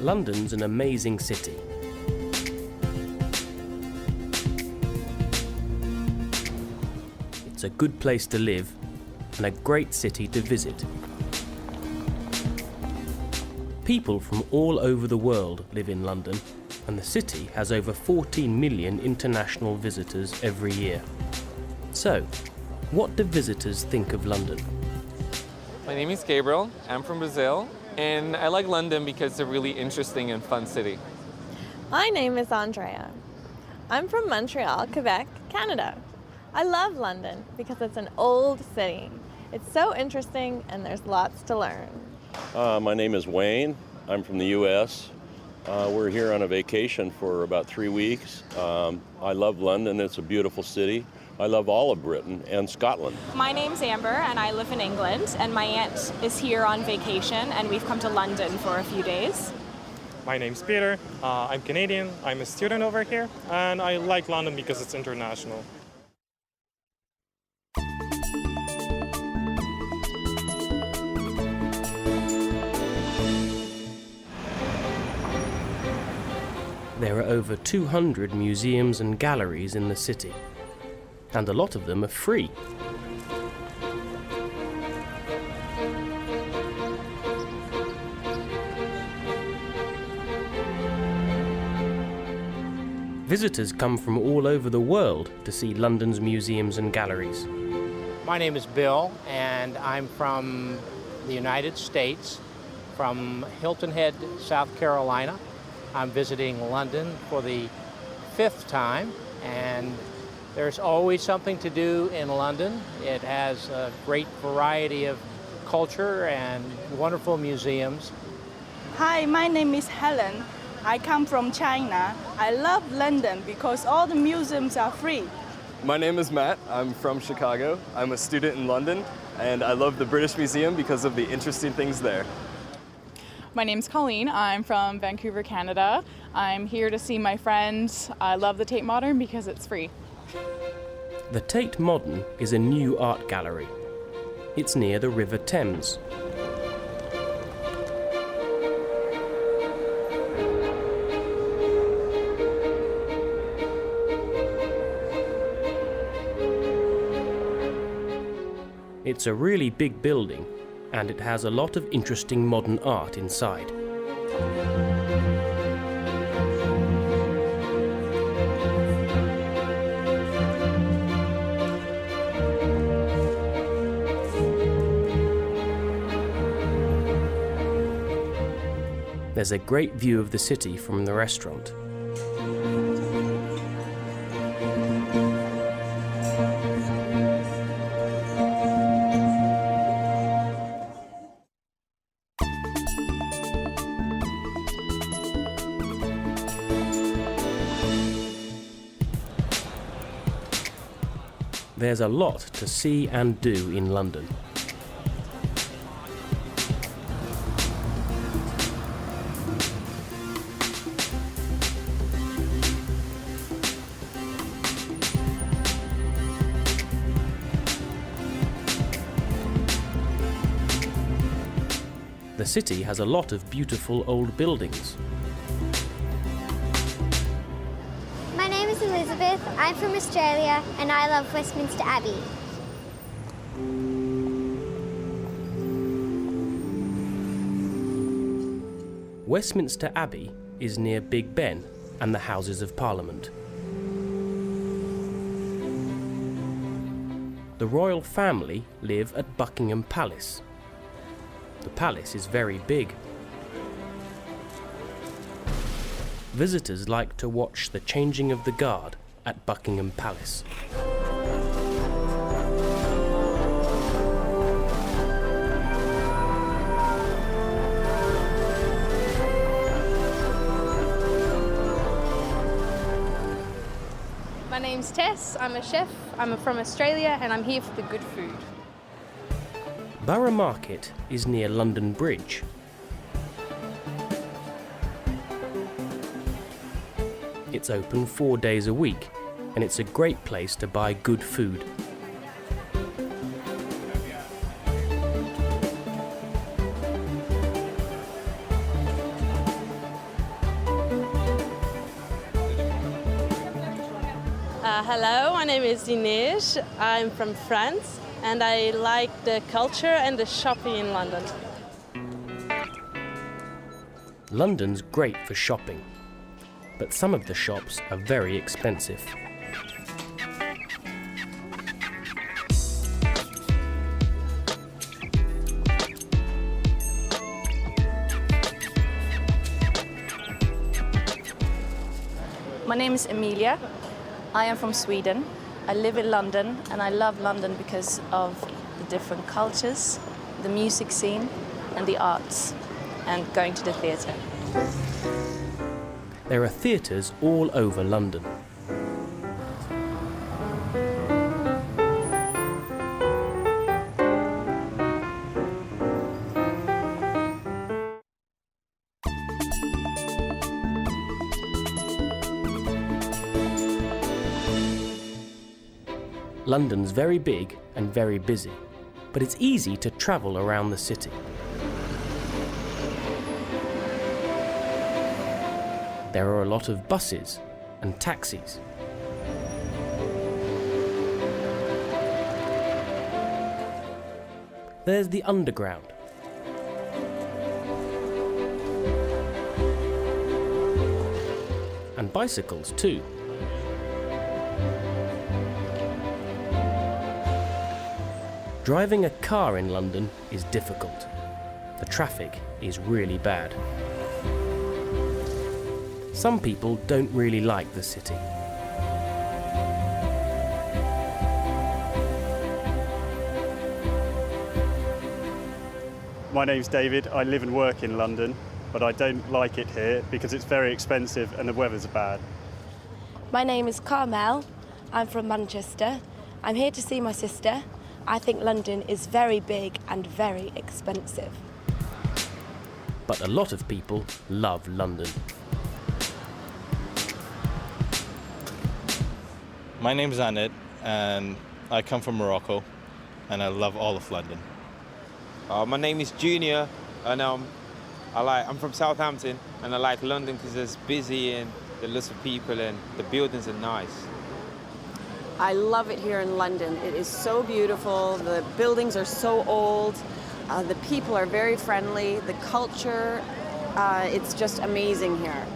London's an amazing city. It's a good place to live and a great city to visit. People from all over the world live in London, and the city has over 14 million international visitors every year. So, what do visitors think of London? My name is Gabriel, I'm from Brazil, and I like London because it's a really interesting and fun city. My name is Andrea. I'm from Montreal, Quebec, Canada. I love London because it's an old city. It's so interesting and there's lots to learn. My name is Wayne. I'm from the U.S. We're here on a vacation for about 3 weeks. I love London. It's a beautiful city. I love all of Britain and Scotland. My name's Amber and I live in England, and my aunt is here on vacation and we've come to London for a few days. My name's Peter. I'm Canadian. I'm a student over here, and I like London because it's international. There are over 200 museums and galleries in the city, and a lot of them are free. Visitors come from all over the world to see London's museums and galleries. My name is Bill, and I'm from the United States, from Hilton Head, South Carolina. I'm visiting London for the 5th time, and there's always something to do in London. It has a great variety of culture and wonderful museums. Hi, my name is Helen. I come from China. I love London because all the museums are free. My name is Matt. I'm from Chicago. I'm a student in London, and I love the British Museum because of the interesting things there. My name's Colleen. I'm from Vancouver, Canada. I'm here to see my friends. I love the Tate Modern because it's free. The Tate Modern is a new art gallery. It's near the River Thames. It's a really big building, and it has a lot of interesting modern art inside. There's a great view of the city from the restaurant. There's a lot to see and do in London. The city has a lot of beautiful old buildings. My name is Elizabeth. I'm from Australia and I love Westminster Abbey. Westminster Abbey is near Big Ben and the Houses of Parliament. The royal family live at Buckingham Palace. The palace is very big. Visitors like to watch the changing of the guard at Buckingham Palace. My name's Tess, I'm a chef, I'm from Australia and I'm here for the good food. Borough Market is near London Bridge. It's open 4 days a week, and it's a great place to buy good food. Hello, my name is Inês. I'm from France and I like the culture and the shopping in London. London's great for shopping, but some of the shops are very expensive. My name is Emilia. I am from Sweden. I live in London and I love London because of the different cultures, the music scene and the arts and going to the theatre. There are theatres all over London. London's very big and very busy, but it's easy to travel around the city. There are a lot of buses and taxis. There's the Underground. And bicycles too. Driving a car in London is difficult. The traffic is really bad. Some people don't really like the city. My name's David. I live and work in London, but I don't like it here because it's very expensive and the weather's bad. My name is Carmel. I'm from Manchester. I'm here to see my sister. I think London is very big and very expensive. But a lot of people love London. My name is Annette and I come from Morocco and I love all of London. My name is Junior and I'm from Southampton and I like London because it's busy and there are lots of people and the buildings are nice. I love it here in London. It is so beautiful. The buildings are so old. The people are very friendly. The culture, it's just amazing here.